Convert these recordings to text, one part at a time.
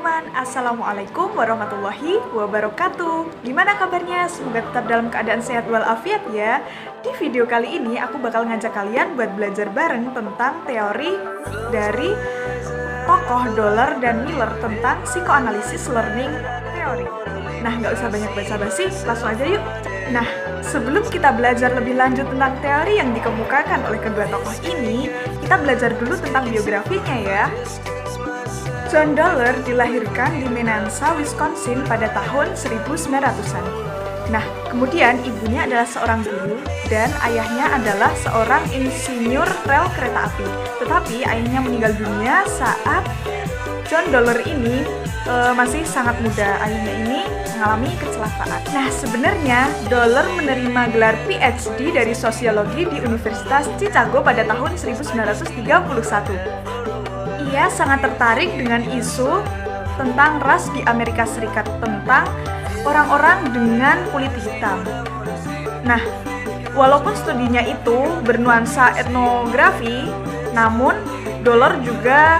teman-teman, Assalamualaikum warahmatullahi wabarakatuh. Gimana kabarnya? Semoga tetap dalam keadaan sehat walafiat ya. Di video kali ini aku bakal ngajak kalian buat belajar bareng tentang teori dari tokoh Dollar dan Miller tentang psychoanalysis learning theory. Nah, nggak usah banyak basa-basi, langsung aja yuk. Nah, sebelum kita belajar lebih lanjut tentang teori yang dikemukakan oleh kedua tokoh ini, kita belajar dulu tentang biografinya ya. John Dollar dilahirkan di Menansa, Wisconsin pada tahun 1900-an. Nah, kemudian ibunya adalah seorang guru dan ayahnya adalah seorang insinyur rel kereta api. Tetapi ayahnya meninggal dunia saat John Dollar ini masih sangat muda. Ayahnya ini mengalami kecelakaan. Nah, sebenarnya Dollar menerima gelar PhD dari sosiologi di Universitas Chicago pada tahun 1931. Ia sangat tertarik dengan isu tentang ras di Amerika Serikat, tentang orang-orang dengan kulit hitam. Nah, walaupun studinya itu bernuansa etnografi, namun Dollar juga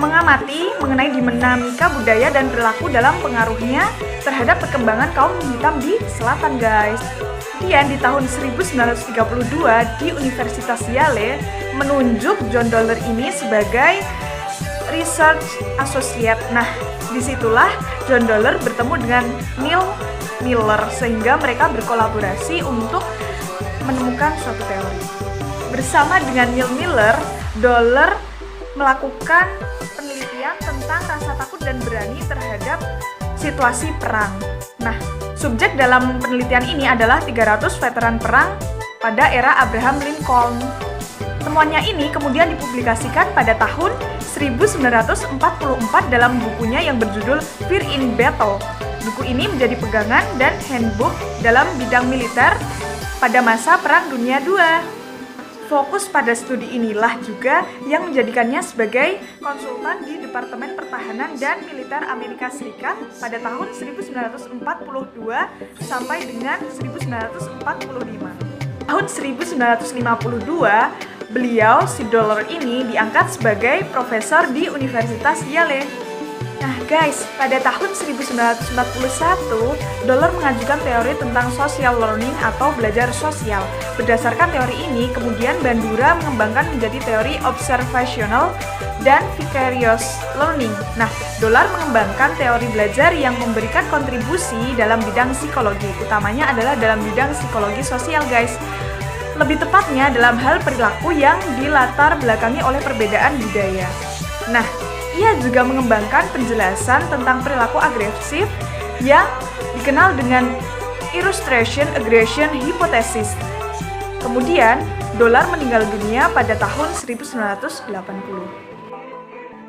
mengamati mengenai dinamika budaya dan perilaku dalam pengaruhnya terhadap perkembangan kaum hitam di selatan, guys. Kemudian di tahun 1932 di Universitas Yale menunjuk John Dollar ini sebagai research associate. Nah, disitulah John Dollar bertemu dengan Neil Miller sehingga mereka berkolaborasi untuk menemukan suatu teori. Bersama dengan Neil Miller, Dollar melakukan penelitian tentang rasa takut dan berani terhadap situasi perang. Nah, subjek dalam penelitian ini adalah 300 veteran perang pada era Abraham Lincoln. Temuannya ini kemudian dipublikasikan pada tahun 1944 dalam bukunya yang berjudul Fear in Battle. Buku ini menjadi pegangan dan handbook dalam bidang militer pada masa Perang Dunia II. Fokus pada studi inilah juga yang menjadikannya sebagai konsultan di Departemen Pertahanan dan Militer Amerika Serikat pada tahun 1942 sampai dengan 1945. Tahun 1952, beliau, si Dollar ini, diangkat sebagai profesor di Universitas Yale. Nah guys, pada tahun 1941, Dollar mengajukan teori tentang social learning atau belajar sosial. Berdasarkan teori ini, kemudian Bandura mengembangkan menjadi teori observational dan vicarious learning. Nah, Dollar mengembangkan teori belajar yang memberikan kontribusi dalam bidang psikologi, utamanya adalah dalam bidang psikologi sosial, guys. Lebih tepatnya dalam hal perilaku yang dilatar belakangi oleh perbedaan budaya. Nah, ia juga mengembangkan penjelasan tentang perilaku agresif yang dikenal dengan illustration aggression hypothesis. Kemudian, Dollar meninggal dunia pada tahun 1980.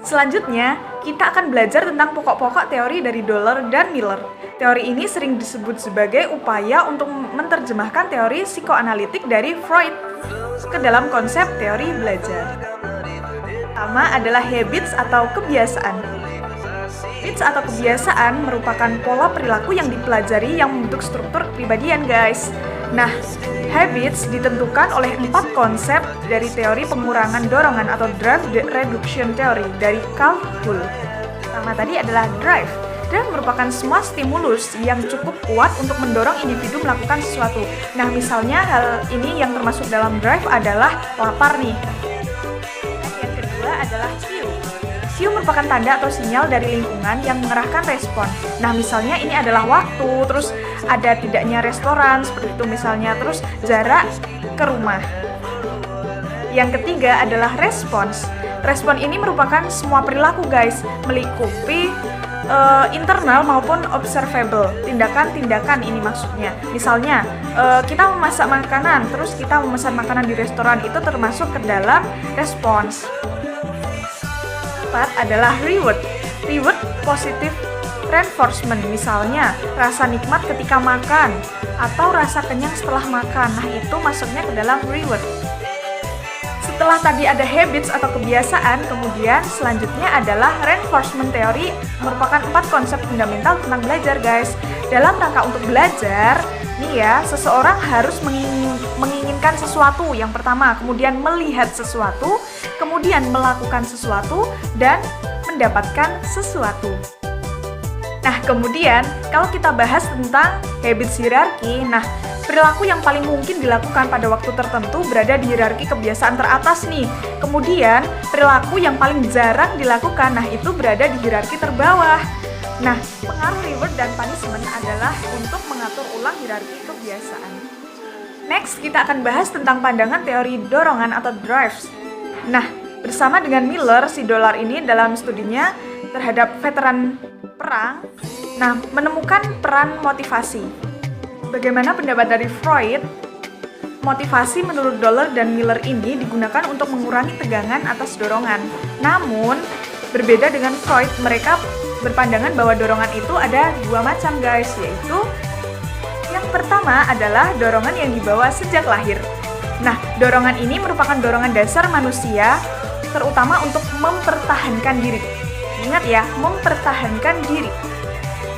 Selanjutnya, kita akan belajar tentang pokok-pokok teori dari Dollar dan Miller. Teori ini sering disebut sebagai upaya untuk menerjemahkan teori psikoanalitik dari Freud ke dalam konsep teori belajar. Pertama adalah habits atau kebiasaan. Habits atau kebiasaan merupakan pola perilaku yang dipelajari yang membentuk struktur kepribadian, guys. Nah, habits ditentukan oleh 4 konsep dari teori pengurangan dorongan atau drive reduction theory dari Carl Hull. Pertama tadi adalah drive. Drive merupakan semua stimulus yang cukup kuat untuk mendorong individu melakukan sesuatu. Nah, misalnya hal ini yang termasuk dalam drive adalah lapar nih. Adalah cue. Cue merupakan tanda atau sinyal dari lingkungan yang mengerahkan respon. Nah, misalnya ini adalah waktu, terus ada tidaknya restoran, seperti itu misalnya, terus jarak ke rumah. Yang ketiga adalah respons. Respon ini merupakan semua perilaku, guys, melingkupi internal maupun observable, tindakan-tindakan ini maksudnya. Misalnya, kita memasak makanan, terus kita memesan makanan di restoran, itu termasuk ke dalam respons. Adalah reward. Reward positive reinforcement, misalnya rasa nikmat ketika makan atau rasa kenyang setelah makan. Nah, itu masuknya ke dalam reward. Setelah tadi ada habits atau kebiasaan, kemudian selanjutnya adalah reinforcement theory, merupakan 4 konsep fundamental tentang belajar, guys. Dalam rangka untuk belajar, nih ya, seseorang harus menginginkan sesuatu yang pertama, kemudian melihat sesuatu, kemudian melakukan sesuatu, dan mendapatkan sesuatu. Nah, kemudian kalau kita bahas tentang habits hierarki, nah perilaku yang paling mungkin dilakukan pada waktu tertentu berada di hierarki kebiasaan teratas nih. Kemudian perilaku yang paling jarang dilakukan, nah itu berada di hierarki terbawah. Nah, pengaruh reward dan punishment adalah untuk mengatur ulang hierarki kebiasaan. Next, kita akan bahas tentang pandangan teori dorongan atau drives. Nah, bersama dengan Miller, si Dollar ini dalam studinya terhadap veteran perang, nah menemukan peran motivasi. Bagaimana pendapat dari Freud? Motivasi menurut Dollar dan Miller ini digunakan untuk mengurangi tegangan atas dorongan. Namun, berbeda dengan Freud, mereka berpandangan bahwa dorongan itu ada dua macam guys, yaitu yang pertama adalah dorongan yang dibawa sejak lahir. Nah, dorongan ini merupakan dorongan dasar manusia, terutama untuk mempertahankan diri. Ingat ya, mempertahankan diri.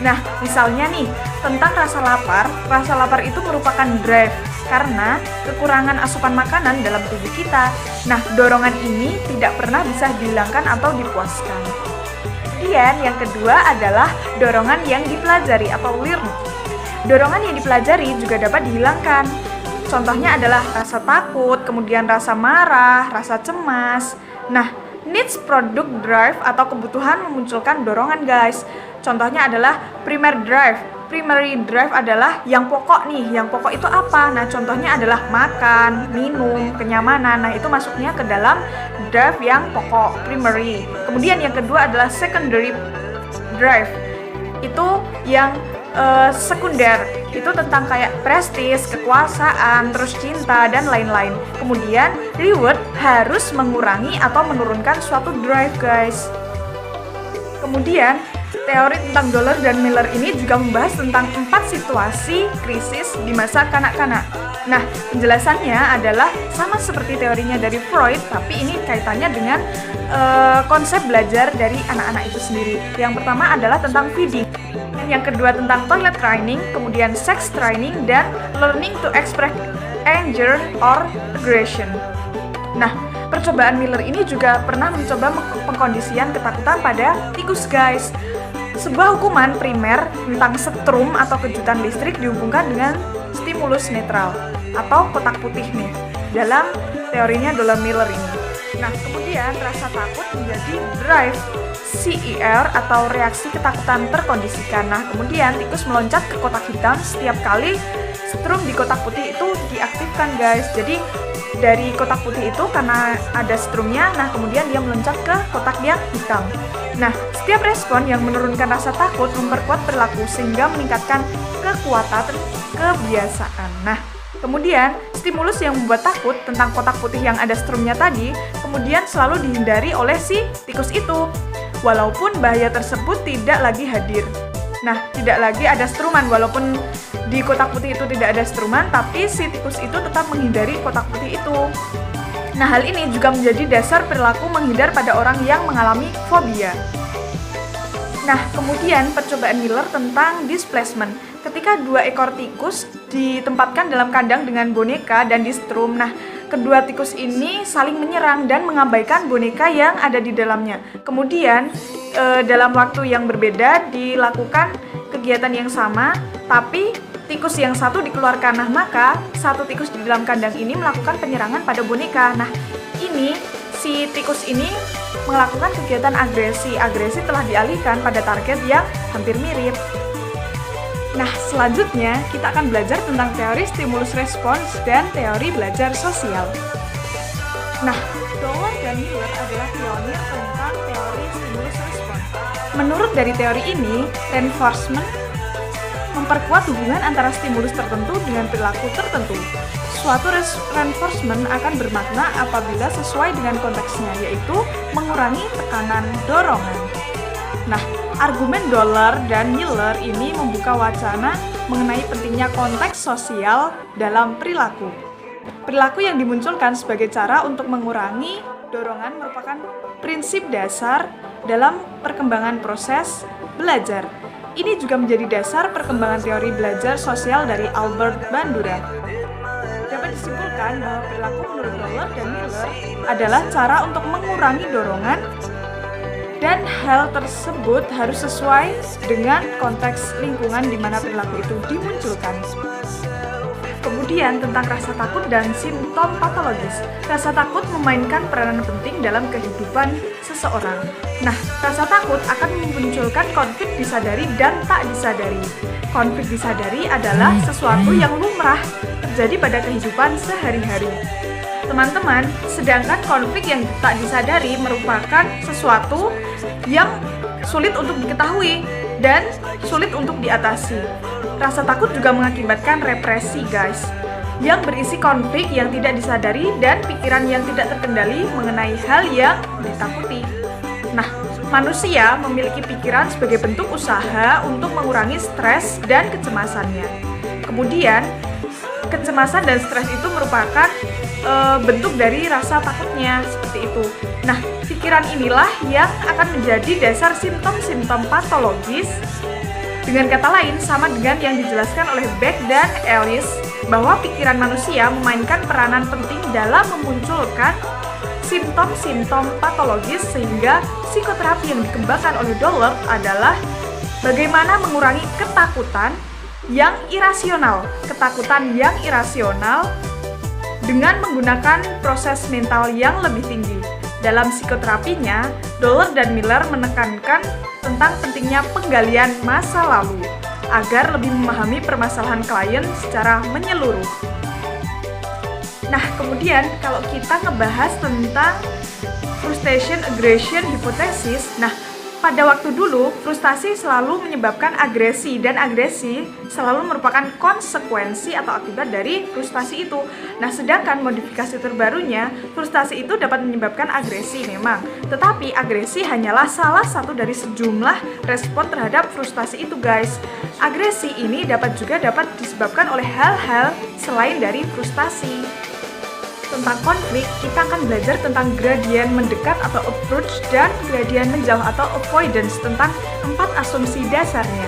Nah, misalnya nih, tentang rasa lapar. Rasa lapar itu merupakan drive karena kekurangan asupan makanan dalam tubuh kita. Nah, dorongan ini tidak pernah bisa dihilangkan atau dipuaskan. Kemudian yang kedua adalah dorongan yang dipelajari atau learn. Dorongan yang dipelajari juga dapat dihilangkan. Contohnya adalah rasa takut, kemudian rasa marah, rasa cemas. Nah, needs product drive atau kebutuhan memunculkan dorongan guys. Contohnya adalah primary drive. Primary drive adalah yang pokok nih. Yang pokok itu apa? Nah, contohnya adalah makan, minum, kenyamanan. Nah, itu masuknya ke dalam drive yang pokok, primary. Kemudian yang kedua adalah secondary drive. Itu yang sekunder. Itu tentang kayak prestis, kekuasaan, terus cinta, dan lain-lain. Kemudian reward harus mengurangi atau menurunkan suatu drive guys. Kemudian teori tentang Dollar dan Miller ini juga membahas tentang 4 situasi krisis di masa kanak-kanak. Nah, penjelasannya adalah sama seperti teorinya dari Freud, tapi ini kaitannya dengan konsep belajar dari anak-anak itu sendiri. Yang pertama adalah tentang feeding, yang kedua tentang toilet training, kemudian sex training, dan learning to express anger or aggression. Nah, percobaan Miller ini juga pernah mencoba pengkondisian ketakutan pada tikus guys. Sebuah hukuman primer tentang setrum atau kejutan listrik dihubungkan dengan stimulus netral atau kotak putih nih dalam teorinya Dollar Miller ini. Nah, kemudian rasa takut menjadi drive CER atau reaksi ketakutan terkondisikan. Nah, kemudian tikus meloncat ke kotak hitam setiap kali setrum di kotak putih itu diaktifkan guys. Jadi dari kotak putih itu karena ada strumnya, nah kemudian dia meloncat ke kotak yang hitam. Nah, setiap respon yang menurunkan rasa takut memperkuat perilaku sehingga meningkatkan kekuatan kebiasaan. Nah, kemudian stimulus yang membuat takut tentang kotak putih yang ada strumnya tadi kemudian selalu dihindari oleh si tikus itu, walaupun bahaya tersebut tidak lagi hadir. Nah, tidak lagi ada struman, walaupun di kotak putih itu tidak ada struman, tapi si tikus itu tetap menghindari kotak putih itu. Nah, hal ini juga menjadi dasar perilaku menghindar pada orang yang mengalami fobia. Nah, kemudian percobaan Miller tentang displacement. Ketika 2 ekor tikus ditempatkan dalam kandang dengan boneka dan distrum, nah kedua tikus ini saling menyerang dan mengabaikan boneka yang ada di dalamnya. Kemudian dalam waktu yang berbeda dilakukan kegiatan yang sama, tapi tikus yang satu dikeluarkan. Nah, maka satu tikus di dalam kandang ini melakukan penyerangan pada boneka. Nah, ini si tikus ini melakukan kegiatan agresi. Agresi telah dialihkan pada target yang hampir mirip. Nah, selanjutnya kita akan belajar tentang teori stimulus respons dan teori belajar sosial. Nah, Dollar dan Miller adalah pionir tentang teori stimulus respons. Menurut dari teori ini, reinforcement memperkuat hubungan antara stimulus tertentu dengan perilaku tertentu. Suatu reinforcement akan bermakna apabila sesuai dengan konteksnya, yaitu mengurangi tekanan dorongan. Nah, argumen Dollar dan Miller ini membuka wacana mengenai pentingnya konteks sosial dalam perilaku. Perilaku yang dimunculkan sebagai cara untuk mengurangi dorongan merupakan prinsip dasar dalam perkembangan proses belajar. Ini juga menjadi dasar perkembangan teori belajar sosial dari Albert Bandura. Dapat disimpulkan bahwa perilaku menurut Dollar dan Miller adalah cara untuk mengurangi dorongan Dan hal tersebut harus sesuai dengan konteks lingkungan di mana perilaku itu dimunculkan. Kemudian tentang rasa takut dan simptom patologis. Rasa takut memainkan peranan penting dalam kehidupan seseorang. Nah, rasa takut akan memunculkan konflik disadari dan tak disadari. Konflik disadari adalah sesuatu yang lumrah terjadi pada kehidupan sehari-hari. Teman-teman, sedangkan konflik yang tak disadari merupakan sesuatu yang sulit untuk diketahui dan sulit untuk diatasi. Rasa takut juga mengakibatkan represi, guys, yang berisi konflik yang tidak disadari dan pikiran yang tidak terkendali mengenai hal yang ditakuti. Nah, manusia memiliki pikiran sebagai bentuk usaha untuk mengurangi stres dan kecemasannya. Kemudian, kecemasan dan stres itu merupakan bentuk dari rasa takutnya, seperti itu. Nah, pikiran inilah yang akan menjadi dasar simptom-simptom patologis. Dengan kata lain, sama dengan yang dijelaskan oleh Beck dan Ellis, bahwa pikiran manusia memainkan peranan penting dalam memunculkan simptom-simptom patologis, sehingga psikoterapi yang dikembangkan oleh Dollard adalah bagaimana mengurangi ketakutan yang irasional. Ketakutan yang irasional dengan menggunakan proses mental yang lebih tinggi. Dalam psikoterapinya, Dollard dan Miller menekankan tentang pentingnya penggalian masa lalu agar lebih memahami permasalahan klien secara menyeluruh. Nah, kemudian kalau kita ngebahas tentang frustration aggression hypothesis, nah, pada waktu dulu, frustasi selalu menyebabkan agresi, dan agresi selalu merupakan konsekuensi atau akibat dari frustasi itu. Nah, sedangkan modifikasi terbarunya, frustasi itu dapat menyebabkan agresi memang, tetapi agresi hanyalah salah satu dari sejumlah respon terhadap frustasi itu, guys. Agresi ini dapat disebabkan oleh hal-hal selain dari frustasi. Tentang konflik, kita akan belajar tentang gradien mendekat atau approach dan gradien menjauh atau avoidance, tentang 4 asumsi dasarnya.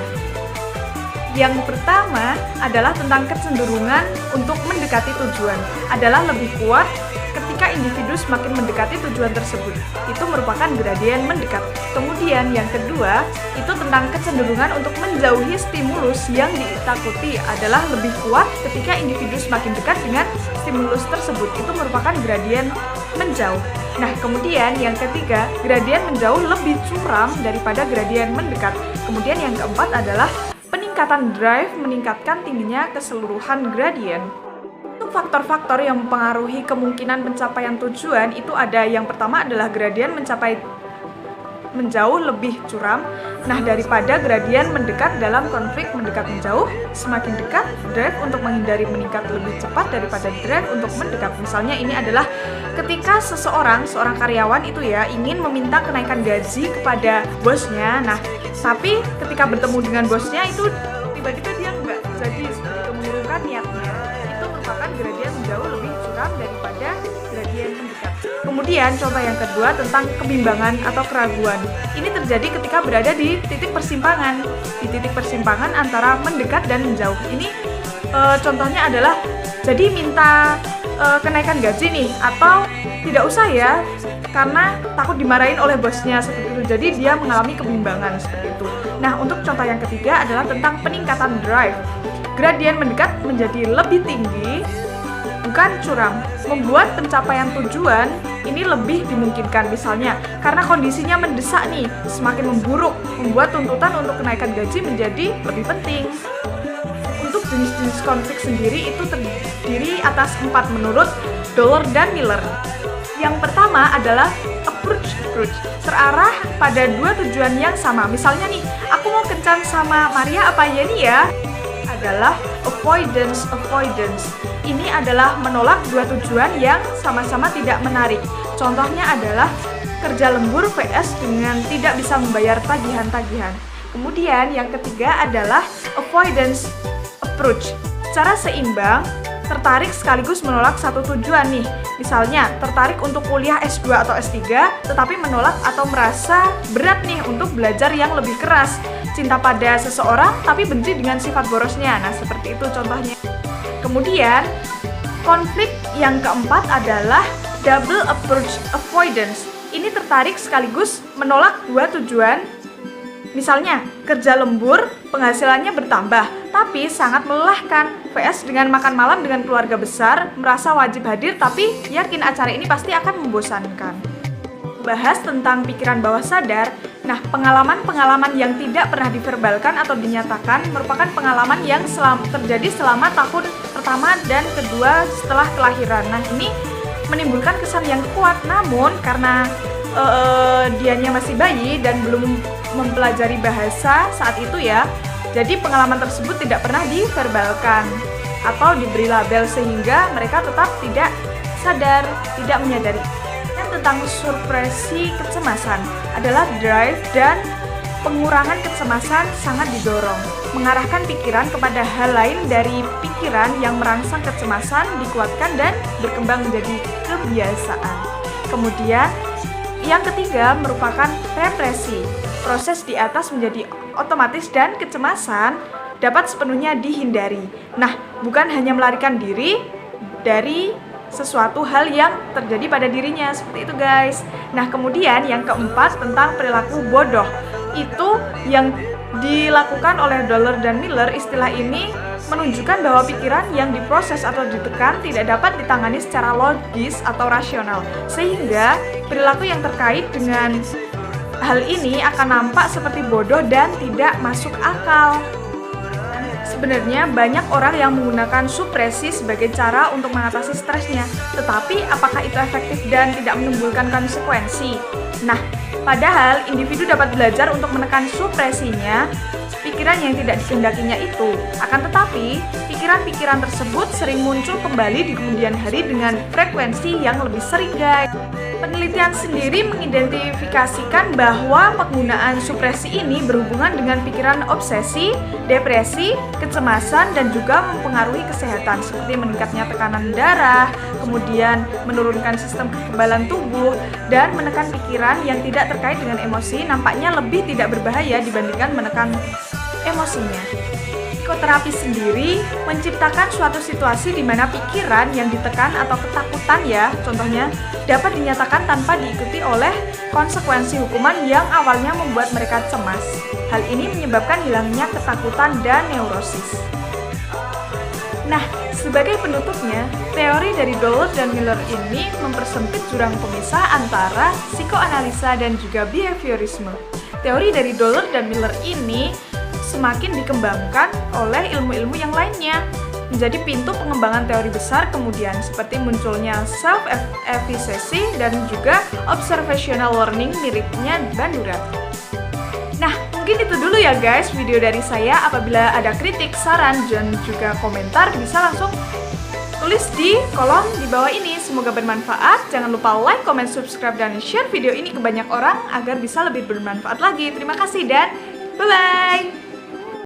Yang pertama adalah tentang kecenderungan untuk mendekati tujuan adalah lebih kuat ketika individu semakin mendekati tujuan tersebut. Itu merupakan gradien mendekat. Kemudian yang kedua, itu tentang kecenderungan untuk menjauhi stimulus yang ditakuti adalah lebih kuat ketika individu semakin dekat dengan stimulus tersebut. Itu merupakan gradien menjauh. Nah, kemudian yang ketiga, gradien menjauh lebih curam daripada gradien mendekat. Kemudian yang keempat adalah peningkatan drive meningkatkan tingginya keseluruhan gradien. Untuk faktor-faktor yang mempengaruhi kemungkinan pencapaian tujuan itu ada, yang pertama adalah gradien menjauh lebih curam, nah, daripada gradien mendekat dalam konflik mendekat menjauh. Semakin dekat, drive untuk menghindari meningkat lebih cepat daripada drive untuk mendekat. Misalnya ini adalah ketika seorang karyawan itu ya ingin meminta kenaikan gaji kepada bosnya. Nah, tapi ketika bertemu dengan bosnya itu tiba-tiba dia nggak jadi seperti itu mengurungkan niatnya. Itu merupakan gradien menjauh lebih curam daripada gradien mendekat. Kemudian contoh yang kedua tentang kebimbangan atau keraguan. Ini terjadi ketika berada di titik persimpangan. Di titik persimpangan antara mendekat dan menjauh. Ini contohnya adalah jadi minta kenaikan gaji nih, atau tidak usah ya karena takut dimarahin oleh bosnya, seperti itu. Jadi dia mengalami kebimbangan seperti itu. Nah, untuk contoh yang ketiga adalah tentang peningkatan drive. Gradien mendekat menjadi lebih tinggi, bukan curam, membuat pencapaian tujuan ini lebih dimungkinkan. Misalnya, karena kondisinya mendesak nih, semakin memburuk, membuat tuntutan untuk kenaikan gaji menjadi lebih penting. Untuk jenis-jenis konflik sendiri itu terdiri atas 4 menurut Dollard dan Miller. Yang pertama adalah approach, terarah pada 2 tujuan yang sama. Misalnya nih, aku mau kencan sama Maria apa Yeni ya? Adalah avoidance. Ini adalah menolak 2 tujuan yang sama-sama tidak menarik. Contohnya adalah kerja lembur vs dengan tidak bisa membayar tagihan-tagihan. Kemudian yang ketiga adalah avoidance approach. Secara seimbang, tertarik sekaligus menolak satu tujuan nih. Misalnya, tertarik untuk kuliah S2 atau S3, tetapi menolak atau merasa berat nih untuk belajar yang lebih keras. Cinta pada seseorang, tapi benci dengan sifat borosnya. Nah, seperti itu contohnya. Kemudian, konflik yang keempat adalah double approach avoidance. ini tertarik sekaligus menolak dua tujuan. Misalnya, kerja lembur, penghasilannya bertambah, tapi sangat melelahkan. VS dengan makan malam dengan keluarga besar, merasa wajib hadir, tapi yakin acara ini pasti akan membosankan. Bahas tentang pikiran bawah sadar. Nah, pengalaman-pengalaman yang tidak pernah diverbalkan atau dinyatakan merupakan pengalaman yang terjadi selama tahun pertama dan kedua setelah kelahiran. Nah, ini menimbulkan kesan yang kuat, namun karena dianya masih bayi dan belum mempelajari bahasa saat itu ya, jadi pengalaman tersebut tidak pernah diverbalkan atau diberi label sehingga mereka tetap tidak sadar, tidak menyadari. Yang tentang supresi kecemasan adalah drive dan pengurangan kecemasan sangat didorong, mengarahkan pikiran kepada hal lain dari pikiran yang merangsang kecemasan dikuatkan dan berkembang menjadi kebiasaan. Kemudian yang ketiga merupakan represi. Proses di atas menjadi otomatis dan kecemasan dapat sepenuhnya dihindari. Nah, bukan hanya melarikan diri dari sesuatu hal yang terjadi pada dirinya, seperti itu guys. Nah, kemudian yang keempat tentang perilaku bodoh. Itu yang dilakukan oleh Dollar dan Miller. Istilah ini menunjukkan bahwa pikiran yang diproses atau ditekan tidak dapat ditangani secara logis atau rasional, sehingga perilaku yang terkait dengan hal ini akan nampak seperti bodoh dan tidak masuk akal. Sebenarnya banyak orang yang menggunakan supresi sebagai cara untuk mengatasi stresnya, tetapi apakah itu efektif dan tidak menimbulkan konsekuensi? Nah, padahal individu dapat belajar untuk menekan supresinya, pikiran yang tidak dikehendakinya itu. Akan tetapi, pikiran-pikiran tersebut sering muncul kembali di kemudian hari dengan frekuensi yang lebih sering, guys. Penelitian sendiri mengidentifikasikan bahwa penggunaan supresi ini berhubungan dengan pikiran obsesi, depresi, kecemasan, dan juga mempengaruhi kesehatan seperti meningkatnya tekanan darah, kemudian menurunkan sistem kekebalan tubuh, dan menekan pikiran yang tidak terkait dengan emosi nampaknya lebih tidak berbahaya dibandingkan menekan emosinya. Psikoterapi sendiri menciptakan suatu situasi di mana pikiran yang ditekan atau ketakutan ya, contohnya, dapat dinyatakan tanpa diikuti oleh konsekuensi hukuman yang awalnya membuat mereka cemas. Hal ini menyebabkan hilangnya ketakutan dan neurosis. Nah, sebagai penutupnya, teori dari Dollar dan Miller ini mempersempit jurang pemisah antara psikoanalisa dan juga behaviorisme. Teori dari Dollar dan Miller ini semakin dikembangkan oleh ilmu-ilmu yang lainnya, menjadi pintu pengembangan teori besar kemudian seperti munculnya self-efficacy dan juga observational learning miripnya Bandura. Nah, mungkin itu dulu ya guys video dari saya. Apabila ada kritik, saran, dan juga komentar bisa langsung tulis di kolom di bawah ini. Semoga bermanfaat. Jangan lupa like, comment, subscribe, dan share video ini ke banyak orang agar bisa lebih bermanfaat lagi. Terima kasih dan bye-bye!